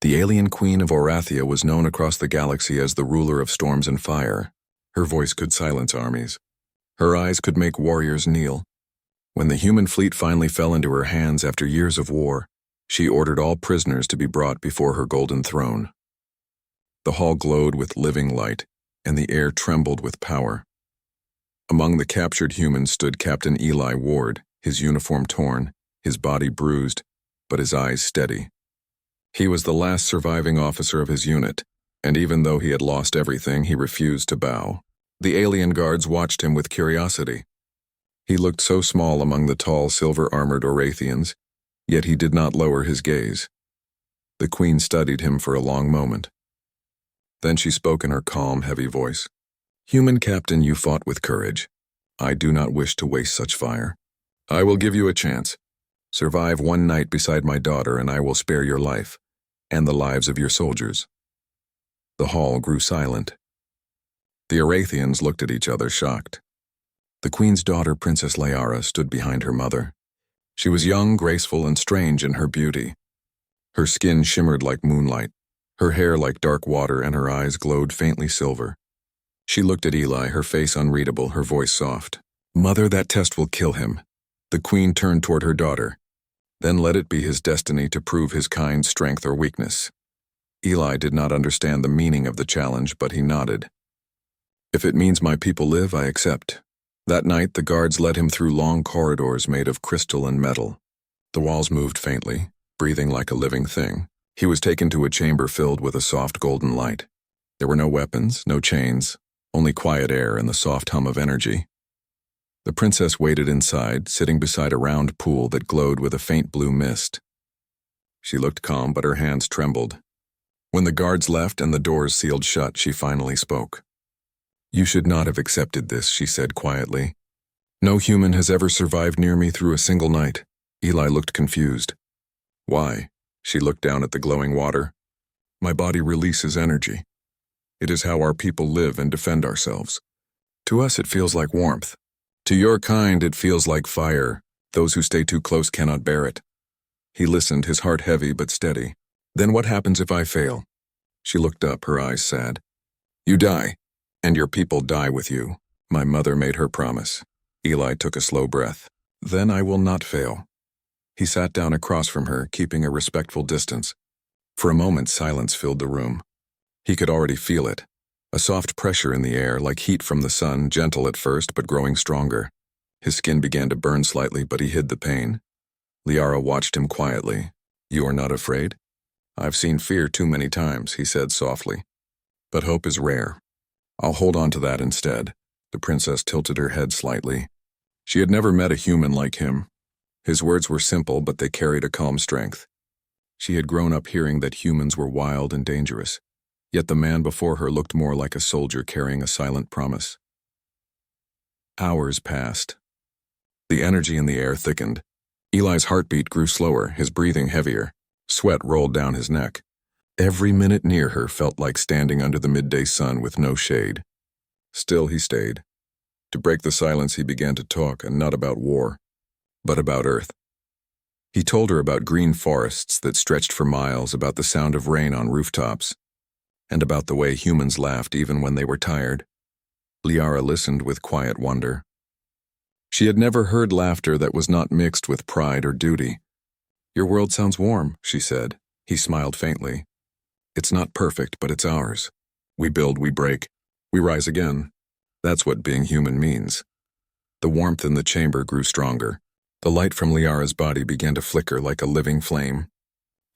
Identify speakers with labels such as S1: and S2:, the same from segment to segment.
S1: The alien queen of Orathia was known across the galaxy as the ruler of storms and fire. Her voice could silence armies. Her eyes could make warriors kneel. When the human fleet finally fell into her hands after years of war, she ordered all prisoners to be brought before her golden throne. The hall glowed with living light, and the air trembled with power. Among the captured humans stood Captain Eli Ward, his uniform torn, his body bruised, but his eyes steady. He was the last surviving officer of his unit, and even though he had lost everything, he refused to bow. The alien guards watched him with curiosity. He looked so small among the tall, silver-armored Orathians, yet he did not lower his gaze. The queen studied him for a long moment. Then she spoke in her calm, heavy voice. "Human captain, you fought with courage. I do not wish to waste such fire. I will give you a chance. Survive one night beside my daughter, and I will spare your life, and the lives of your soldiers." The hall grew silent. The Orathians looked at each other, shocked. The queen's daughter, Princess Liara, stood behind her mother. She was young, graceful, and strange in her beauty. Her skin shimmered like moonlight, her hair like dark water, and her eyes glowed faintly silver. She looked at Eli, her face unreadable, her voice soft. "Mother, that test will kill him." The queen turned toward her daughter. "Then let it be his destiny to prove his kind strength or weakness." Eli did not understand the meaning of the challenge, but he nodded. "If it means my people live, I accept." That night, the guards led him through long corridors made of crystal and metal. The walls moved faintly, breathing like a living thing. He was taken to a chamber filled with a soft golden light. There were no weapons, no chains, only quiet air and the soft hum of energy. The princess waited inside, sitting beside a round pool that glowed with a faint blue mist. She looked calm, but her hands trembled. When the guards left and the doors sealed shut, she finally spoke. "You should not have accepted this," she said quietly. "No human has ever survived near me through a single night." Eli looked confused. "Why?" She looked down at the glowing water. "My body releases energy. It is how our people live and defend ourselves. To us it feels like warmth. To your kind it feels like fire. Those who stay too close cannot bear it." He listened, his heart heavy but steady. "Then what happens if I fail?" She looked up, her eyes sad. "You die, and your people die with you. My mother made her promise." Eli took a slow breath. "Then I will not fail." He sat down across from her, keeping a respectful distance. For a moment, silence filled the room. He could already feel it. A soft pressure in the air, like heat from the sun, gentle at first but growing stronger. His skin began to burn slightly, but he hid the pain. Liara watched him quietly. "You are not afraid?" "I've seen fear too many times," he said softly. "But hope is rare. I'll hold on to that instead." The princess tilted her head slightly. She had never met a human like him. His words were simple, but they carried a calm strength. She had grown up hearing that humans were wild and dangerous. Yet the man before her looked more like a soldier carrying a silent promise. Hours passed. The energy in the air thickened. Eli's heartbeat grew slower, his breathing heavier. Sweat rolled down his neck. Every minute near her felt like standing under the midday sun with no shade. Still he stayed. To break the silence, he began to talk, and not about war, but about Earth. He told her about green forests that stretched for miles, about the sound of rain on rooftops, and about the way humans laughed even when they were tired. Liara listened with quiet wonder. She had never heard laughter that was not mixed with pride or duty. "Your world sounds warm," she said. He smiled faintly. "It's not perfect, but it's ours. We build, we break, we rise again. That's what being human means." The warmth in the chamber grew stronger. The light from Liara's body began to flicker like a living flame.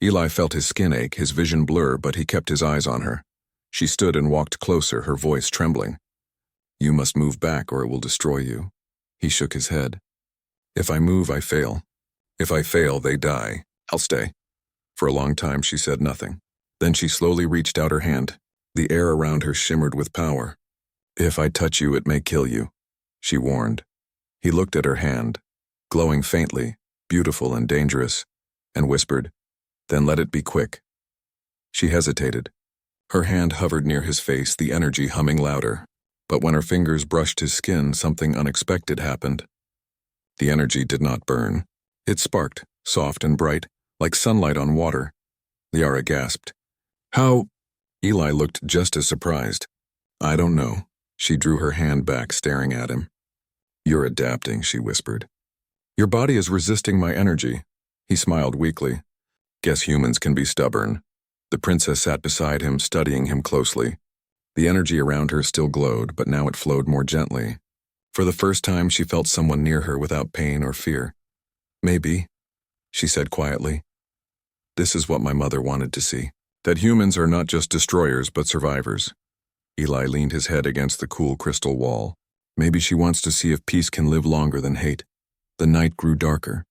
S1: Eli felt his skin ache, his vision blur, but he kept his eyes on her. She stood and walked closer, her voice trembling. "You must move back or it will destroy you." He shook his head. "If I move, I fail. If I fail, they die. I'll stay." For a long time, she said nothing. Then she slowly reached out her hand. The air around her shimmered with power. "If I touch you, it may kill you," she warned. He looked at her hand, glowing faintly, beautiful and dangerous, and whispered, "Then let it be quick." She hesitated. Her hand hovered near his face, the energy humming louder. But when her fingers brushed his skin, something unexpected happened. The energy did not burn. It sparked, soft and bright, like sunlight on water. Liara gasped. How? Eli looked just as surprised. I don't know. She drew her hand back, staring at him. You're adapting, she whispered. Your body is resisting my energy. He smiled weakly. Guess humans can be stubborn. The princess sat beside him, studying him closely. The energy around her still glowed, but now it flowed more gently. For the first time, she felt someone near her without pain or fear. Maybe, she said quietly. This is what my mother wanted to see. That humans are not just destroyers, but survivors. Eli leaned his head against the cool crystal wall. Maybe she wants to see if peace can live longer than hate. The night grew darker.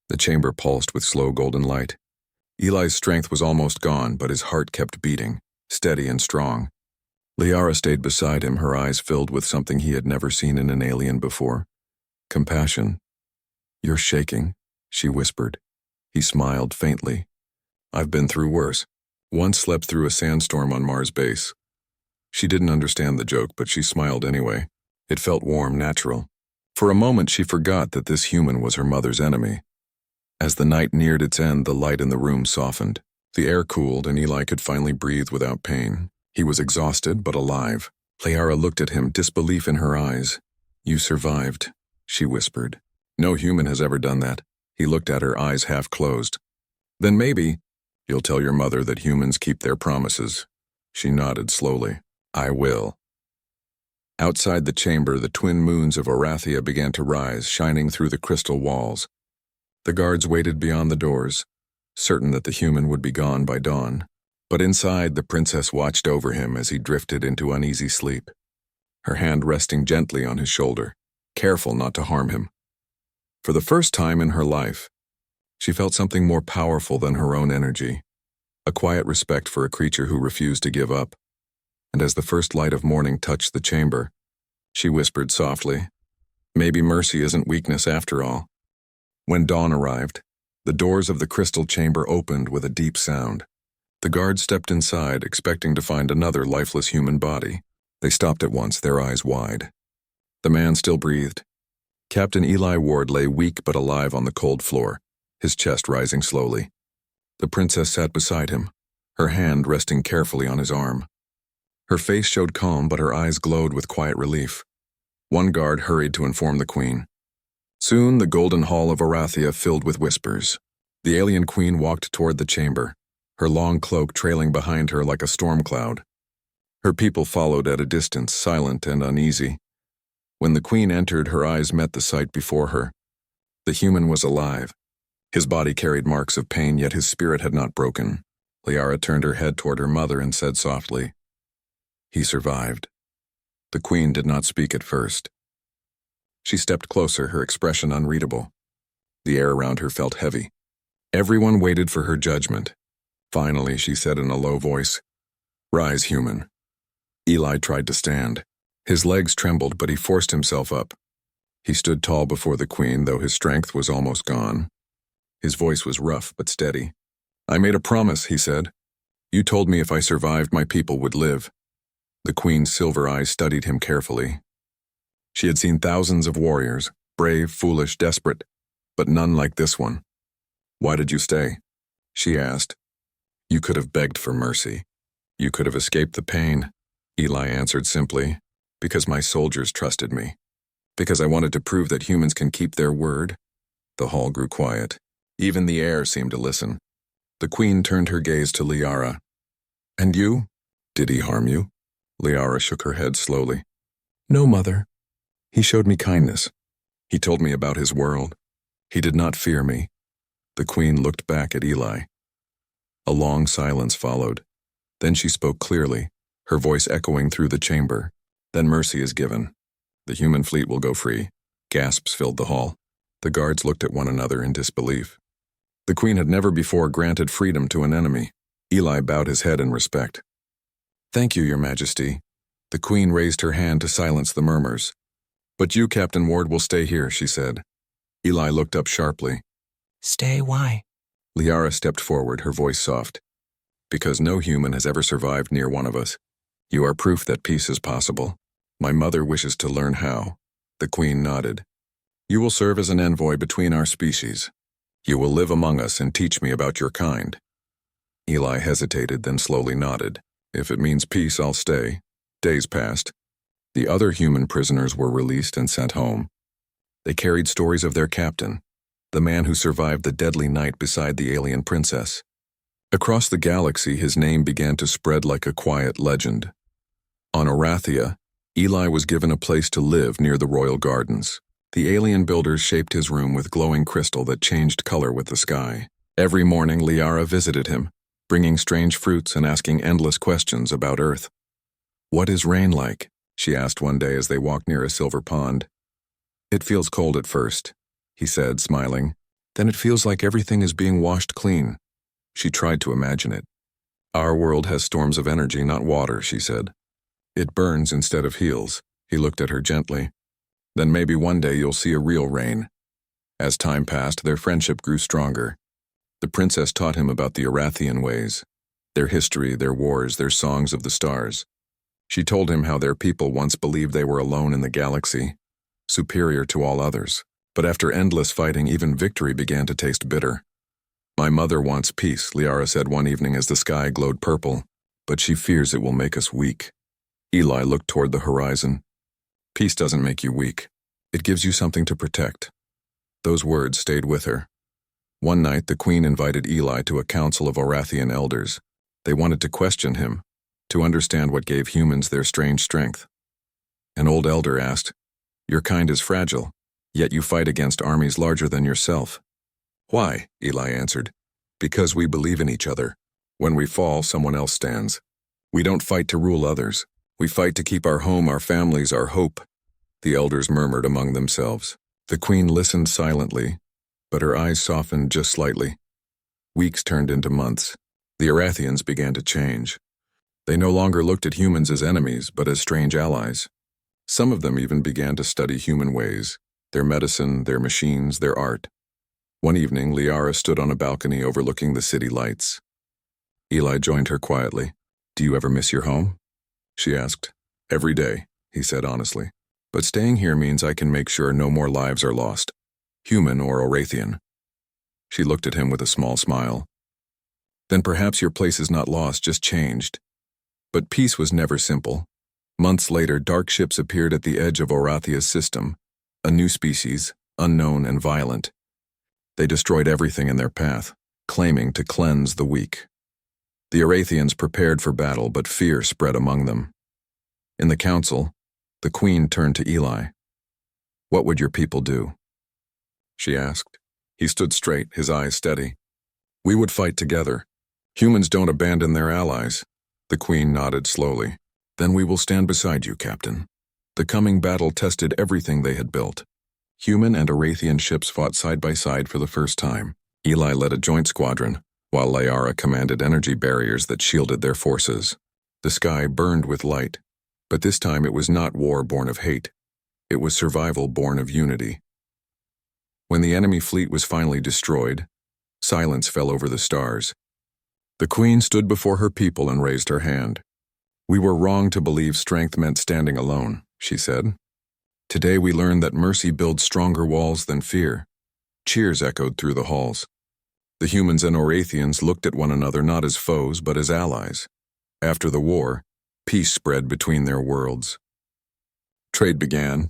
S1: The chamber pulsed with slow golden light. Eli's strength was almost gone, but his heart kept beating, steady and strong. Liara stayed beside him, her eyes filled with something he had never seen in an alien before. Compassion. You're shaking, she whispered. He smiled faintly. I've been through worse. Once slept through a sandstorm on Mars base. She didn't understand the joke, but she smiled anyway. It felt warm, natural. For a moment, she forgot that this human was her mother's enemy. As the night neared its end, the light in the room softened. The air cooled, and Eli could finally breathe without pain. He was exhausted, but alive. Liara looked at him, disbelief in her eyes. You survived, she whispered. No human has ever done that. He looked at her, eyes half closed. Then maybe you'll tell your mother that humans keep their promises. She nodded slowly. I will. Outside the chamber, the twin moons of Orathia began to rise, shining through the crystal walls. The guards waited beyond the doors, certain that the human would be gone by dawn. But inside, the princess watched over him as he drifted into uneasy sleep, her hand resting gently on his shoulder, careful not to harm him. For the first time in her life, she felt something more powerful than her own energy, a quiet respect for a creature who refused to give up. And as the first light of morning touched the chamber, she whispered softly, maybe mercy isn't weakness after all. When dawn arrived, the doors of the crystal chamber opened with a deep sound. The guards stepped inside, expecting to find another lifeless human body. They stopped at once, their eyes wide. The man still breathed. Captain Eli Ward lay weak but alive on the cold floor, his chest rising slowly. The princess sat beside him, her hand resting carefully on his arm. Her face showed calm, but her eyes glowed with quiet relief. One guard hurried to inform the queen. Soon, the golden hall of Orathia filled with whispers. The alien queen walked toward the chamber, her long cloak trailing behind her like a storm cloud. Her people followed at a distance, silent and uneasy. When the queen entered, her eyes met the sight before her. The human was alive. His body carried marks of pain, yet his spirit had not broken. Liara turned her head toward her mother and said softly, He survived. The queen did not speak at first. She stepped closer, her expression unreadable. The air around her felt heavy. Everyone waited for her judgment. Finally, she said in a low voice, Rise, human. Eli tried to stand. His legs trembled, but he forced himself up. He stood tall before the queen, though his strength was almost gone. His voice was rough but steady. I made a promise, he said. You told me if I survived, my people would live. The queen's silver eyes studied him carefully. She had seen thousands of warriors, brave, foolish, desperate, but none like this one. Why did you stay? She asked. You could have begged for mercy. You could have escaped the pain. Eli answered simply, because my soldiers trusted me. Because I wanted to prove that humans can keep their word. The hall grew quiet. Even the air seemed to listen. The queen turned her gaze to Liara. And you? Did he harm you? Liara shook her head slowly. No, mother. He showed me kindness. He told me about his world. He did not fear me. The queen looked back at Eli. A long silence followed. Then she spoke clearly, her voice echoing through the chamber. Then mercy is given. The human fleet will go free. Gasps filled the hall. The guards looked at one another in disbelief. The queen had never before granted freedom to an enemy. Eli bowed his head in respect. Thank you, your majesty. The queen raised her hand to silence the murmurs. But you, Captain Ward, will stay here, she said. Eli looked up sharply.
S2: Stay, why?
S1: Liara stepped forward, her voice soft. Because no human has ever survived near one of us. You are proof that peace is possible. My mother wishes to learn how. The queen nodded. You will serve as an envoy between our species. You will live among us and teach me about your kind. Eli hesitated, then slowly nodded. If it means peace, I'll stay. Days passed. The other human prisoners were released and sent home. They carried stories of their captain, the man who survived the deadly night beside the alien princess. Across the galaxy, his name began to spread like a quiet legend. On Orathia, Eli was given a place to live near the royal gardens. The alien builders shaped his room with glowing crystal that changed color with the sky. Every morning, Liara visited him, bringing strange fruits and asking endless questions about Earth. "What is rain like?" she asked one day as they walked near a silver pond. "It feels cold at first," he said, smiling. "Then it feels like everything is being washed clean." She tried to imagine it. "Our world has storms of energy, not water," she said. "It burns instead of heals." He looked at her gently. "Then maybe one day you'll see a real rain." As time passed, their friendship grew stronger. The princess taught him about the Orathian ways, their history, their wars, their songs of the stars. She told him how their people once believed they were alone in the galaxy, superior to all others. But after endless fighting, even victory began to taste bitter. "My mother wants peace," Liara said one evening as the sky glowed purple, "but she fears it will make us weak." Eli looked toward the horizon. "Peace doesn't make you weak. It gives you something to protect." Those words stayed with her. One night, the queen invited Eli to a council of Orathian elders. They wanted to question him, to understand what gave humans their strange strength. An old elder asked, "Your kind is fragile, yet you fight against armies larger than yourself." "Why?" Eli answered. "Because we believe in each other. When we fall, someone else stands. We don't fight to rule others. We fight to keep our home, our families, our hope." The elders murmured among themselves. The queen listened silently, but her eyes softened just slightly. Weeks turned into months. The Orathians began to change. They no longer looked at humans as enemies, but as strange allies. Some of them even began to study human ways, their medicine, their machines, their art. One evening, Liara stood on a balcony overlooking the city lights. Eli joined her quietly. "Do you ever miss your home?" she asked. "Every day," he said honestly. "But staying here means I can make sure no more lives are lost, human or Orathian." She looked at him with a small smile. "Then perhaps your place is not lost, just changed." But peace was never simple. Months later, dark ships appeared at the edge of Orathia's system, a new species, unknown and violent. They destroyed everything in their path, claiming to cleanse the weak. The Orathians prepared for battle, but fear spread among them. In the council, the queen turned to Eli. "What would your people do?" she asked. He stood straight, his eyes steady. "We would fight together. Humans don't abandon their allies." The queen nodded slowly. "Then we will stand beside you, Captain." The coming battle tested everything they had built. Human and Orathian ships fought side by side for the first time. Eli led a joint squadron, while Liara commanded energy barriers that shielded their forces. The sky burned with light, but this time it was not war born of hate. It was survival born of unity. When the enemy fleet was finally destroyed, silence fell over the stars. The queen stood before her people and raised her hand. "We were wrong to believe strength meant standing alone," she said. "Today we learned that mercy builds stronger walls than fear." Cheers echoed through the halls. The humans and Orathians looked at one another not as foes but as allies. After the war, peace spread between their worlds. Trade began.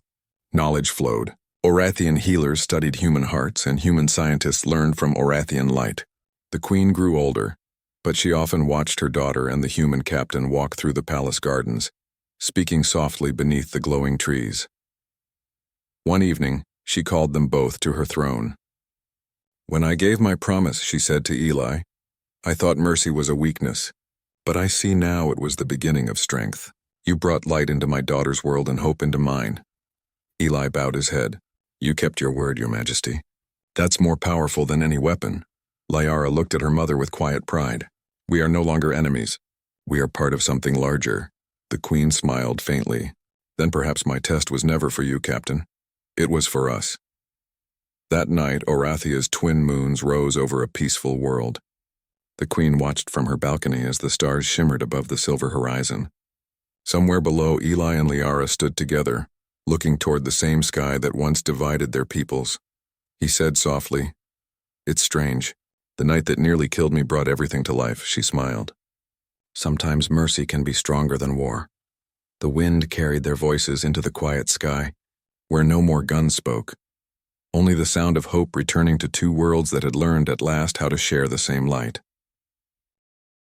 S1: Knowledge flowed. Orathian healers studied human hearts, and human scientists learned from Orathian light. The queen grew older, but she often watched her daughter and the human captain walk through the palace gardens, speaking softly beneath the glowing trees. One evening, she called them both to her throne. "When I gave my promise," she said to Eli, "I thought mercy was a weakness, but I see now it was the beginning of strength. You brought light into my daughter's world and hope into mine." Eli bowed his head. "You kept your word, Your Majesty. That's more powerful than any weapon." Liara looked at her mother with quiet pride. "We are no longer enemies. We are part of something larger." The queen smiled faintly. "Then perhaps my test was never for you, Captain. It was for us." That night, Orathia's twin moons rose over a peaceful world. The queen watched from her balcony as the stars shimmered above the silver horizon. Somewhere below, Eli and Liara stood together, looking toward the same sky that once divided their peoples. He said softly, "It's strange. The night that nearly killed me brought everything to life, she smiled. Sometimes mercy can be stronger than war. The wind carried their voices into the quiet sky, where no more guns spoke. Only the sound of hope returning to two worlds that had learned at last how to share the same light.